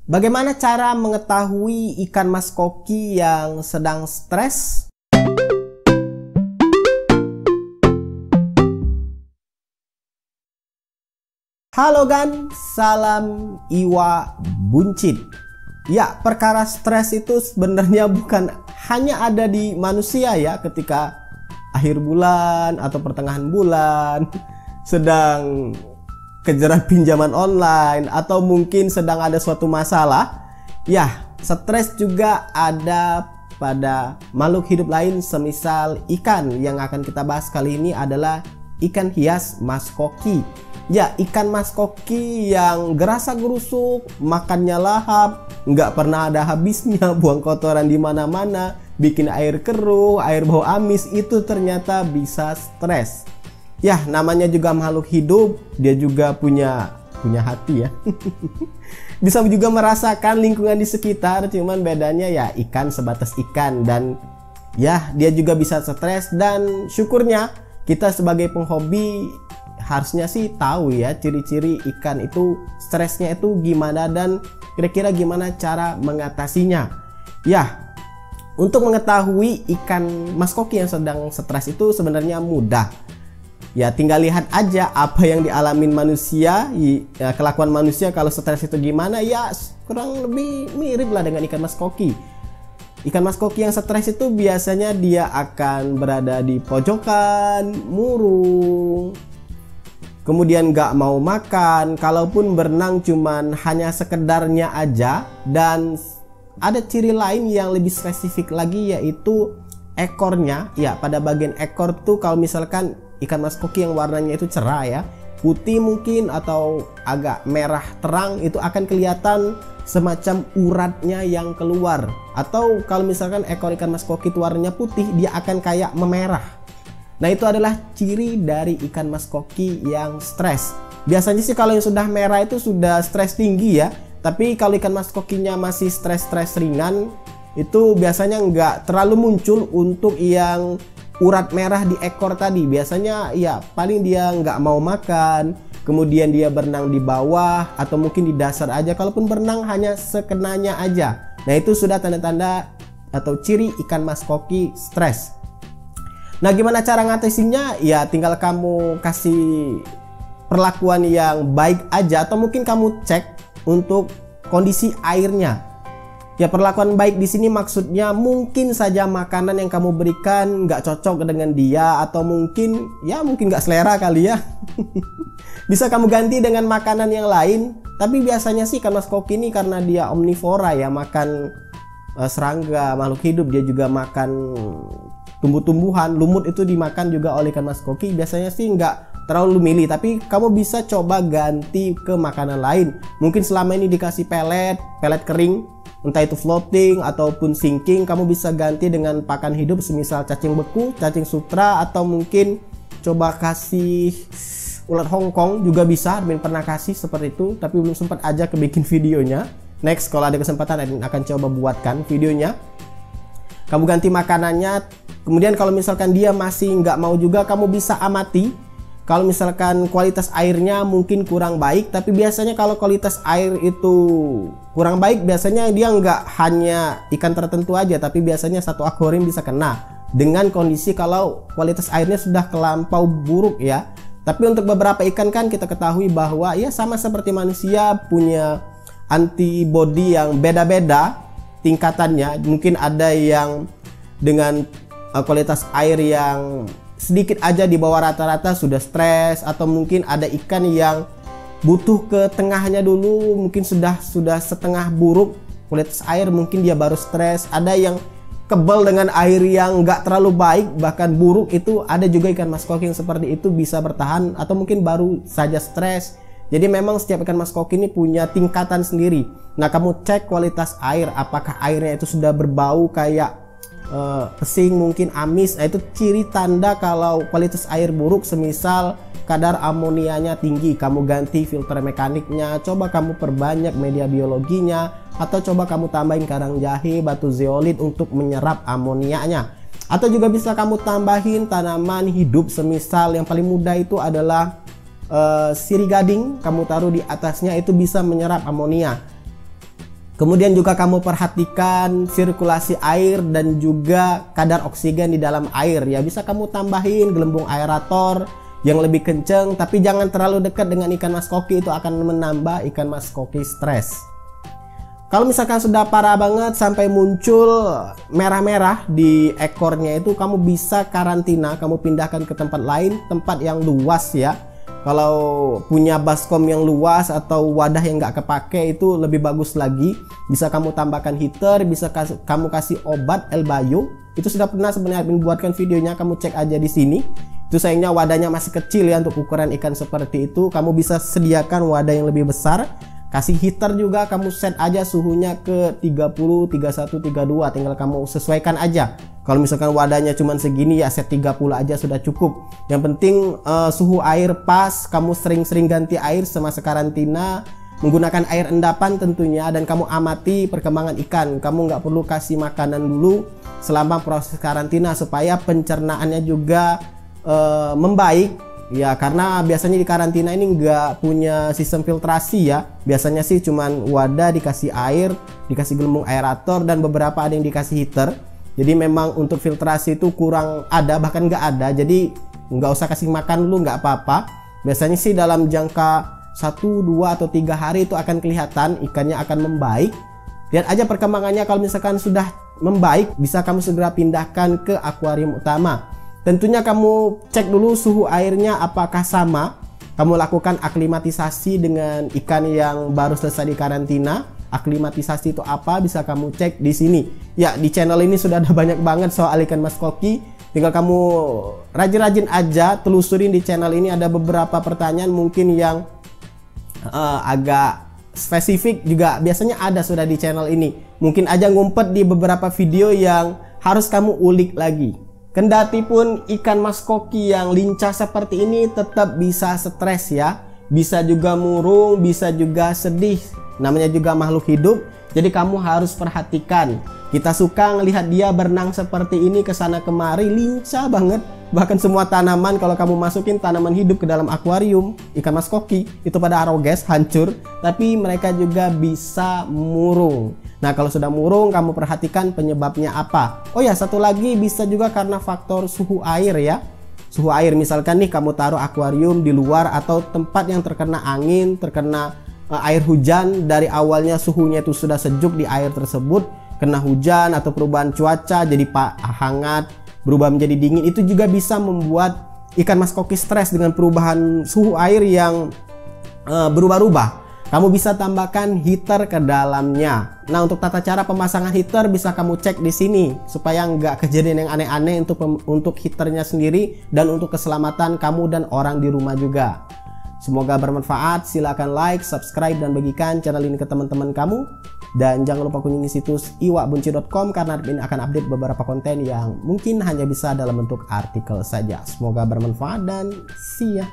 Bagaimana cara mengetahui ikan mas koki yang sedang stres? Halo gan, salam iwa buncit. Ya, perkara stres itu sebenarnya bukan hanya ada di manusia ya, ketika akhir bulan atau pertengahan bulan sedang kejerat pinjaman online atau mungkin sedang ada suatu masalah. Ya, stres juga ada pada makhluk hidup lain semisal ikan. Yang akan kita bahas kali ini adalah ikan hias mas koki. Ya, ikan mas koki yang gerasa gerusuk, makannya lahap, nggak pernah ada habisnya, buang kotoran di mana-mana, bikin air keruh, air bau amis, itu ternyata bisa stres. Ya, namanya juga makhluk hidup, dia juga punya hati ya. Bisa juga merasakan lingkungan di sekitar, cuman bedanya ya ikan sebatas ikan, dan ya dia juga bisa stres. Dan syukurnya kita sebagai penghobi harusnya sih tahu ya ciri-ciri ikan itu stresnya itu gimana dan kira-kira gimana cara mengatasinya. Ya, untuk mengetahui ikan mas koki yang sedang stres itu sebenarnya mudah. Ya, tinggal lihat aja apa yang dialamin manusia, kelakuan manusia kalau stres itu gimana. Ya, kurang lebih mirip lah dengan ikan mas koki. Ikan mas koki yang stres itu biasanya dia akan berada di pojokan, murung, kemudian gak mau makan, kalaupun berenang cuman hanya sekedarnya aja. Dan ada ciri lain yang lebih spesifik lagi, yaitu ekornya. Ya, pada bagian ekor tuh kalau misalkan ikan mas koki yang warnanya itu cerah ya, putih mungkin atau agak merah terang, itu akan kelihatan semacam uratnya yang keluar. Atau kalau misalkan ekor ikan mas koki itu warnanya putih, dia akan kayak memerah. Nah, itu adalah ciri dari ikan mas koki yang stres. Biasanya sih kalau yang sudah merah itu sudah stres tinggi ya. Tapi kalau ikan mas kokinya masih stres-stres ringan, itu biasanya nggak terlalu muncul untuk yang urat merah di ekor tadi. Biasanya ya paling dia nggak mau makan, kemudian dia berenang di bawah atau mungkin di dasar aja. Kalaupun berenang hanya sekenanya aja. Nah, itu sudah tanda-tanda atau ciri ikan mas koki stres. Nah, gimana cara ngatasinya? Ya, tinggal kamu kasih perlakuan yang baik aja, atau mungkin kamu cek untuk kondisi airnya. Ya, perlakuan baik di sini maksudnya mungkin saja makanan yang kamu berikan nggak cocok dengan dia, atau mungkin nggak selera kali ya. Bisa kamu ganti dengan makanan yang lain. Tapi biasanya sih ikan mas koki ini karena dia omnivora ya, makan serangga, makhluk hidup, dia juga makan tumbuh-tumbuhan, lumut itu dimakan juga oleh ikan mas koki. Biasanya sih nggak terlalu milih, tapi kamu bisa coba ganti ke makanan lain. Mungkin selama ini dikasih pelet kering, entah itu floating ataupun sinking, kamu bisa ganti dengan pakan hidup semisal cacing beku, cacing sutra, atau mungkin coba kasih ulat Hongkong juga bisa. Admin pernah kasih seperti itu, tapi belum sempat aja kebikin videonya. Next, kalau ada kesempatan admin akan coba buatkan videonya. Kamu ganti makanannya, kemudian kalau misalkan dia masih nggak mau juga, kamu bisa amati. Kalau misalkan kualitas airnya mungkin kurang baik, tapi biasanya kalau kualitas air itu kurang baik, biasanya dia nggak hanya ikan tertentu aja, tapi biasanya satu akuarium bisa kena. Dengan kondisi kalau kualitas airnya sudah kelampau buruk ya. Tapi untuk beberapa ikan kan kita ketahui bahwa ya sama seperti manusia, punya antibody yang beda-beda tingkatannya. Mungkin ada yang dengan kualitas air yang sedikit aja di bawah rata-rata sudah stres, atau mungkin ada ikan yang butuh ke tengahnya dulu, mungkin sudah setengah buruk kualitas air, mungkin dia baru stres. Ada yang kebal dengan air yang nggak terlalu baik, bahkan buruk. Itu ada juga ikan mas koki yang seperti itu bisa bertahan, atau mungkin baru saja stres. Jadi memang setiap ikan mas koki ini punya tingkatan sendiri. Nah, kamu cek kualitas air, apakah airnya itu sudah berbau kayak pesing, mungkin amis. Nah, itu ciri tanda kalau kualitas air buruk. Semisal kadar amonianya tinggi, kamu ganti filter mekaniknya, coba kamu perbanyak media biologinya, atau coba kamu tambahin karang jahe, batu zeolit untuk menyerap amonianya. Atau juga bisa kamu tambahin tanaman hidup, semisal yang paling mudah itu adalah sirih gading, kamu taruh di atasnya, itu bisa menyerap amonia. Kemudian juga kamu perhatikan sirkulasi air dan juga kadar oksigen di dalam air ya. Bisa kamu tambahin gelembung aerator yang lebih kenceng, tapi jangan terlalu dekat dengan ikan mas koki, itu akan menambah ikan mas koki stres. Kalau misalkan sudah parah banget sampai muncul merah-merah di ekornya itu, kamu bisa karantina, kamu pindahkan ke tempat lain, tempat yang luas ya. Kalau punya baskom yang luas atau wadah yang nggak kepake itu lebih bagus lagi. Bisa kamu tambahkan heater, bisa kamu kasih obat Elbayo. Itu sudah pernah sebenarnya membuatkan videonya, kamu cek aja di sini. Itu sayangnya wadahnya masih kecil ya untuk ukuran ikan seperti itu. Kamu bisa sediakan wadah yang lebih besar. Kasih heater juga, kamu set aja suhunya ke 30, 31, 32. Tinggal kamu sesuaikan aja. Kalau misalkan wadahnya cuma segini ya set 30 aja sudah cukup. Yang penting suhu air pas, kamu sering-sering ganti air semasa karantina. Menggunakan air endapan tentunya, dan kamu amati perkembangan ikan. Kamu nggak perlu kasih makanan dulu selama proses karantina supaya pencernaannya juga membaik ya, karena biasanya di karantina ini nggak punya sistem filtrasi ya. Biasanya sih cuman wadah dikasih air, dikasih gelembung aerator, dan beberapa ada yang dikasih heater. Jadi memang untuk filtrasi itu kurang ada, bahkan nggak ada. Jadi nggak usah kasih makan dulu, nggak apa-apa. Biasanya sih dalam jangka 1, 2, atau 3 hari itu akan kelihatan ikannya akan membaik. Lihat aja perkembangannya, kalau misalkan sudah membaik bisa kamu segera pindahkan ke akuarium utama. Tentunya kamu cek dulu suhu airnya apakah sama. Kamu lakukan aklimatisasi dengan ikan yang baru selesai di karantina. Aklimatisasi itu apa? Bisa kamu cek di sini. Ya, di channel ini sudah ada banyak banget soal ikan mas koki. Tinggal kamu rajin-rajin aja telusurin di channel ini, ada beberapa pertanyaan mungkin yang agak spesifik juga biasanya ada sudah di channel ini. Mungkin aja ngumpet di beberapa video yang harus kamu ulik lagi. Kendati pun ikan mas koki yang lincah seperti ini tetap bisa stres ya. Bisa juga murung, bisa juga sedih. Namanya juga makhluk hidup. Jadi kamu harus perhatikan. Kita suka ngelihat dia berenang seperti ini kesana kemari, lincah banget. Bahkan semua tanaman, kalau kamu masukin tanaman hidup ke dalam akuarium ikan mas koki, itu pada aroges, hancur. Tapi mereka juga bisa murung. Nah, kalau sudah murung, kamu perhatikan penyebabnya apa. Oh ya, satu lagi bisa juga karena faktor suhu air ya. Suhu air, misalkan nih kamu taruh akuarium di luar atau tempat yang terkena angin, terkena air hujan. Dari awalnya suhunya itu sudah sejuk di air tersebut, kena hujan atau perubahan cuaca jadi hangat, berubah menjadi dingin. Itu juga bisa membuat ikan mas koki stres dengan perubahan suhu air yang berubah-ubah. Kamu bisa tambahkan heater ke dalamnya. Nah, untuk tata cara pemasangan heater bisa kamu cek di sini supaya nggak kejadian yang aneh-aneh untuk heaternya sendiri dan untuk keselamatan kamu dan orang di rumah juga. Semoga bermanfaat. Silahkan like, subscribe, dan bagikan channel ini ke teman-teman kamu. Dan jangan lupa kunjungi situs iwakbunci.com karena ini akan update beberapa konten yang mungkin hanya bisa dalam bentuk artikel saja. Semoga bermanfaat dan see ya.